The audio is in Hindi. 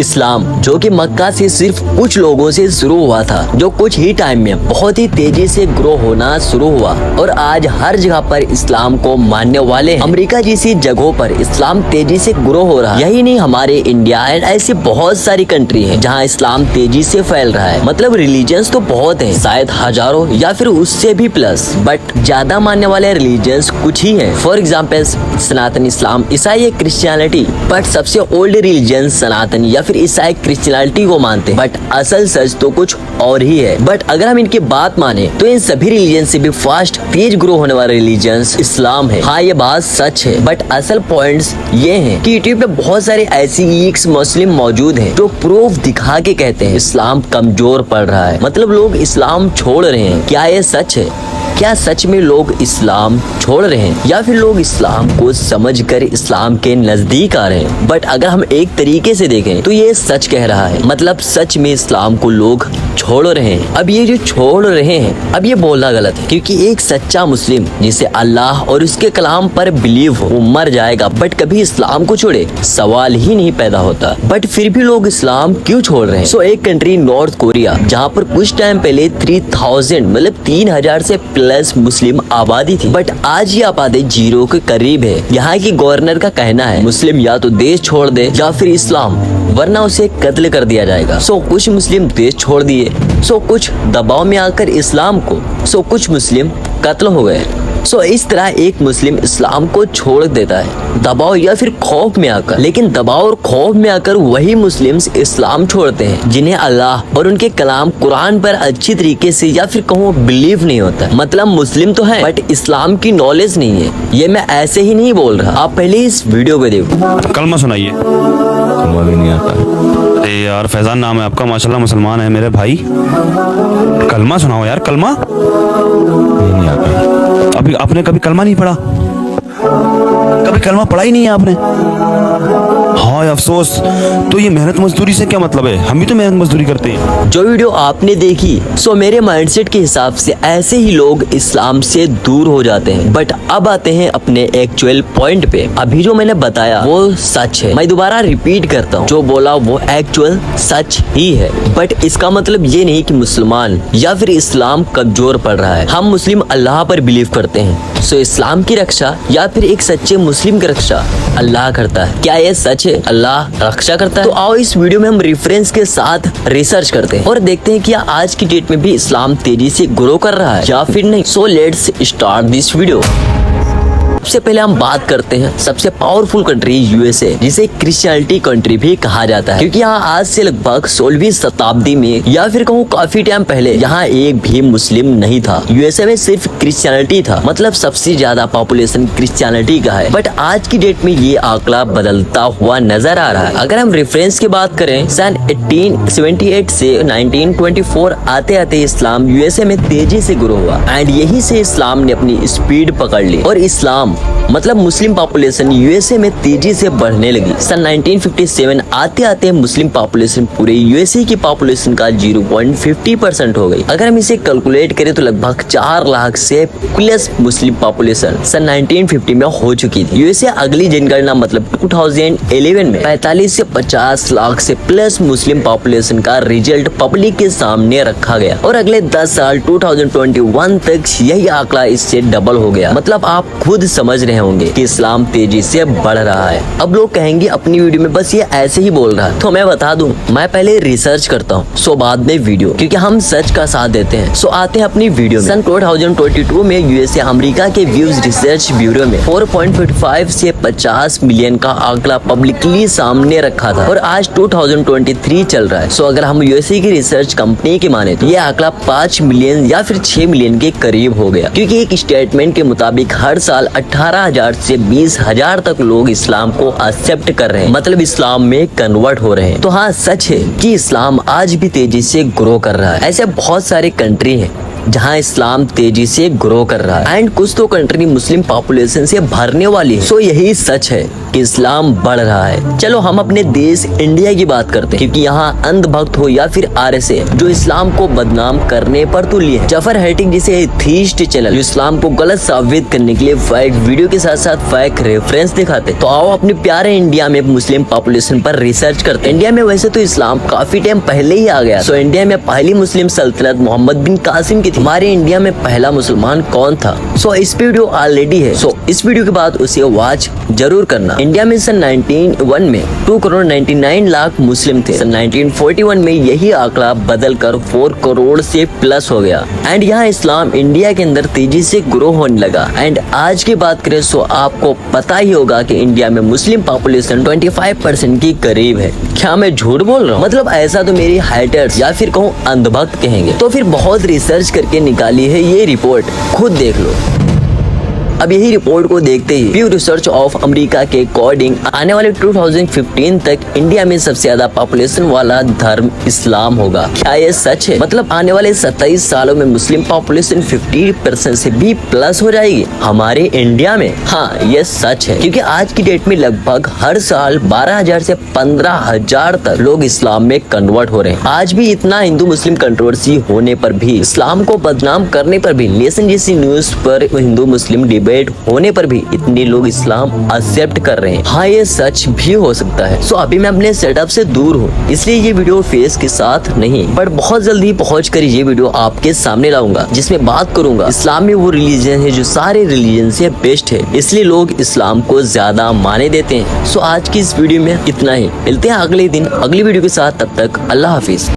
इस्लाम जो कि मक्का से सिर्फ कुछ लोगों से शुरू हुआ था, जो कुछ ही टाइम में बहुत ही तेजी से ग्रो होना शुरू हुआ और आज हर जगह पर इस्लाम को मानने वाले हैं। अमेरिका जैसी जगहों पर इस्लाम तेजी से ग्रो हो रहा है। यही नहीं, हमारे इंडिया एंड ऐसी बहुत सारी कंट्री हैं जहां इस्लाम तेजी से फैल रहा है। मतलब रिलीजन्स तो बहुत हैं, शायद हजारों या फिर उससे भी प्लस, बट ज्यादा मानने वाले रिलीजन्स कुछ ही हैं। फॉर एग्जाम्पल सनातन इस्लाम, ईसाई क्रिश्चियनिटी, बट सबसे ओल्ड रिलीजन सनातन या फिर ईसाई क्रिश्चियनिटी को मानते हैं, बट असल सच तो कुछ और ही है। बट अगर हम इनकी बात माने तो इन सभी रिलीजन से भी फास्ट तेज ग्रो होने वाला रिलीजन इस्लाम है। हाँ, ये बात सच है, बट असल पॉइंट्स ये हैं कि यूट्यूब पे बहुत सारे ऐसी एक्स मुस्लिम मौजूद हैं जो प्रूफ दिखा के कहते हैं इस्लाम कमजोर पड़ रहा है, मतलब लोग इस्लाम छोड़ रहे हैं। क्या ये सच है? क्या सच में लोग इस्लाम छोड़ रहे हैं या फिर लोग इस्लाम को समझकर इस्लाम के नजदीक आ रहे हैं? बट अगर हम एक तरीके से देखें तो ये सच कह रहा है, मतलब सच में इस्लाम को लोग छोड़ रहे हैं। अब ये जो छोड़ रहे हैं, अब ये बोलना गलत है, क्योंकि एक सच्चा मुस्लिम जिसे अल्लाह और उसके कलाम पर बिलीव हो वो मर जाएगा बट कभी इस्लाम को छोड़े सवाल ही नहीं पैदा होता। बट फिर भी लोग इस्लाम क्यों छोड़ रहे हैं? सो एक कंट्री नॉर्थ कोरिया, जहाँ पर कुछ टाइम पहले 3000 मतलब 3000 से प्लस मुस्लिम आबादी थी, बट आज ये आबादी 0 के करीब है। यहाँ की गवर्नर का कहना है मुस्लिम या तो देश छोड़ दे या फिर इस्लाम, वरना उसे कत्ल कर दिया जाएगा। सो कुछ मुस्लिम देश छोड़ दिए, सो कुछ दबाव में आकर इस्लाम को, सो कुछ मुस्लिम कत्ल हो गए। सो इस तरह एक मुस्लिम इस्लाम को छोड़ देता है दबाव या फिर खौफ में आकर, लेकिन दबाव और खौफ में आकर वही मुस्लिम्स इस्लाम छोड़ते हैं जिन्हें अल्लाह और उनके कलाम कुरान पर अच्छी तरीके से या फिर कहूँ बिलीव नहीं होता। मतलब मुस्लिम तो है बट इस्लाम की नॉलेज नहीं है। ये मैं ऐसे ही नहीं बोल रहा, आप पहले इस वीडियो को देखो। कलमा सुनाइए। नहीं आता है। अरे यार फैजान नाम है आपका, माशाल्लाह मुसलमान है मेरे भाई। कलमा सुनाओ यार, कलमा। नहीं आता है। अभी आपने कभी कलमा नहीं पढ़ा? कभी कलमा पढ़ा ही नहीं है आपने? हाँ अफसोस। तो ये मेहनत मजदूरी से क्या मतलब है? हम भी तो मेहनत मजदूरी करते हैं। जो वीडियो आपने देखी, सो मेरे माइंडसेट के हिसाब से ऐसे ही लोग इस्लाम से दूर हो जाते हैं। बट अब आते हैं अपने एक्चुअल पॉइंट पे। अभी जो मैंने बताया वो सच है, मैं दोबारा रिपीट करता हूँ, जो बोला वो एक्चुअल सच ही है। बट इसका मतलब ये नहीं कि मुसलमान या फिर इस्लाम कमजोर पड़ रहा है। हम मुस्लिम अल्लाह पर बिलीव करते हैं, सो इस्लाम की रक्षा या फिर एक सच्चे मुस्लिम की रक्षा अल्लाह करता है। क्या ये सच है? अल्लाह रक्षा करता है? तो आओ इस वीडियो में हम रेफरेंस के साथ रिसर्च करते हैं और देखते हैं कि आज की डेट में भी इस्लाम तेजी से ग्रो कर रहा है या फिर नहीं। So let's start this video. सबसे पहले हम बात करते हैं सबसे पावरफुल कंट्री यूएसए, जिसे क्रिश्चियनिटी कंट्री भी कहा जाता है, क्योंकि यहाँ आज से लगभग 16वीं शताब्दी में या फिर कहूँ काफी टाइम पहले यहाँ एक भी मुस्लिम नहीं था। यूएसए में सिर्फ क्रिश्चियनिटी था, मतलब सबसे ज्यादा पॉपुलेशन क्रिश्चियनिटी का है। बट आज की डेट में ये आंकड़ा बदलता हुआ नजर आ रहा है। अगर हम रेफरेंस की बात करें, सन 1878 से 1924 आते आते इस्लाम यूएसए में तेजी से ग्रो हुआ एंड यही से इस्लाम ने अपनी स्पीड पकड़ ली और इस्लाम मतलब मुस्लिम पॉपुलेशन यूएसए में तेजी से बढ़ने लगी। सन 1957 आते आते मुस्लिम पॉपुलेशन पूरे यूएसए की पॉपुलेशन का 0.50% हो गई। अगर हम इसे कैलकुलेट करें तो लगभग 4 लाख से प्लस मुस्लिम पॉपुलेशन सन 1950 में हो चुकी थी। यूएसए अगली जनगणना मतलब 2011 में 45 से 50 लाख से प्लस मुस्लिम पॉपुलेशन का रिजल्ट पब्लिक के सामने रखा गया और अगले 10 साल 2021 तक यही आंकड़ा इससे डबल हो गया। मतलब आप खुद समझ रहे होंगे कि इस्लाम तेजी से बढ़ रहा है। अब लोग कहेंगे अपनी वीडियो में बस ये ऐसे ही बोल रहा है, तो मैं बता दूं मैं पहले रिसर्च करता हूँ, सो बाद में वीडियो, क्योंकि हम सच का साथ देते हैं। सो आते हैं अपनी वीडियो में। सन 2022 में यूएसए अमेरिका के व्यूज रिसर्च ब्यूरो में 4.55 से 50 मिलियन का आंकड़ा पब्लिकली सामने रखा था और आज 2023 चल रहा है। सो अगर हम यूएसए की रिसर्च कंपनी के माने तो ये आंकड़ा 5 मिलियन या फिर 6 मिलियन के करीब हो गया, क्योंकि एक स्टेटमेंट के मुताबिक हर साल 18,000 से 20,000 तक लोग इस्लाम को एक्सेप्ट कर रहे हैं, मतलब इस्लाम में कन्वर्ट हो रहे हैं। तो हाँ, सच है कि इस्लाम आज भी तेजी से ग्रो कर रहा है। ऐसे बहुत सारे कंट्री हैं जहाँ इस्लाम तेजी से ग्रो कर रहा है एंड कुछ तो कंट्री मुस्लिम पॉपुलेशन से भरने वाली है। सो यही सच है कि इस्लाम बढ़ रहा है। चलो हम अपने देश इंडिया की बात करते हैं, क्योंकि यहाँ अंधभक्त हो या फिर आरएसए जो इस्लाम को बदनाम करने पर तुली है। जफर हेटिंग जिसे एथीस्ट चैनल जो इस्लाम को गलत साबित करने के लिए फेक वीडियो के साथ साथ फेक रेफरेंस दिखाते। तो आओ अपने प्यारे इंडिया में मुस्लिम पॉपुलेशन पर रिसर्च करते हैं। इंडिया में वैसे तो इस्लाम काफी टाइम पहले ही आ गया। सो इंडिया में पहली मुस्लिम सल्तनत मोहम्मद बिन कासिम की थी। हमारे इंडिया में पहला मुसलमान कौन था? सो इस पे वीडियो ऑलरेडी है। सो इस वीडियो के बाद उसे वॉच जरूर करना। इंडिया में सन 1901 में 2,99,00,000 मुस्लिम थे। सन 1941 में यही आंकड़ा बदलकर 4 करोड़ से प्लस हो गया एंड यहाँ इस्लाम इंडिया के अंदर तेजी से ग्रो होने लगा। एंड आज की बात करें तो आपको पता ही होगा कि इंडिया में मुस्लिम पॉपुलेशन 25% की करीब है। क्या मैं झूठ बोल रहा हूँ? मतलब ऐसा तो मेरी हाइटर्स या फिर कहूँ अंधभक्त कहेंगे। तो फिर बहुत रिसर्च करके निकाली है ये रिपोर्ट, खुद देख लो। अब यही रिपोर्ट को देखते ही प्यू रिसर्च ऑफ अमेरिका के अकॉर्डिंग आने वाले 2015 तक इंडिया में सबसे ज्यादा पॉपुलेशन वाला धर्म इस्लाम होगा। क्या ये सच है? मतलब आने वाले 27 सालों में मुस्लिम पॉपुलेशन 50% से भी प्लस हो जाएगी हमारे इंडिया में। हाँ ये सच है, क्योंकि आज की डेट में लगभग हर साल 12,000 से 15,000 तक लोग इस्लाम में कन्वर्ट हो रहे हैं। आज भी इतना हिंदू मुस्लिम कंट्रोवर्सी होने पर भी, इस्लाम को बदनाम करने पर भी, लेसन जैसी न्यूज पर हिंदू मुस्लिम डिबेट होने पर भी इतने लोग इस्लाम एक्सेप्ट कर रहे हैं। हाँ ये सच भी हो सकता है। सो अभी मैं अपने सेटअप से दूर हूँ, इसलिए ये वीडियो फेस के साथ नहीं, बट बहुत जल्दी पहुँच कर ये वीडियो आपके सामने लाऊंगा, जिसमें बात करूंगा इस्लाम में वो रिलीजन है जो सारे रिलीजन से बेस्ट है, इसलिए लोग इस्लाम को ज्यादा माने देते हैं। सो आज की इस वीडियो में इतना ही, मिलते हैं अगले दिन अगली वीडियो के साथ। तब तक अल्लाह हाफिज।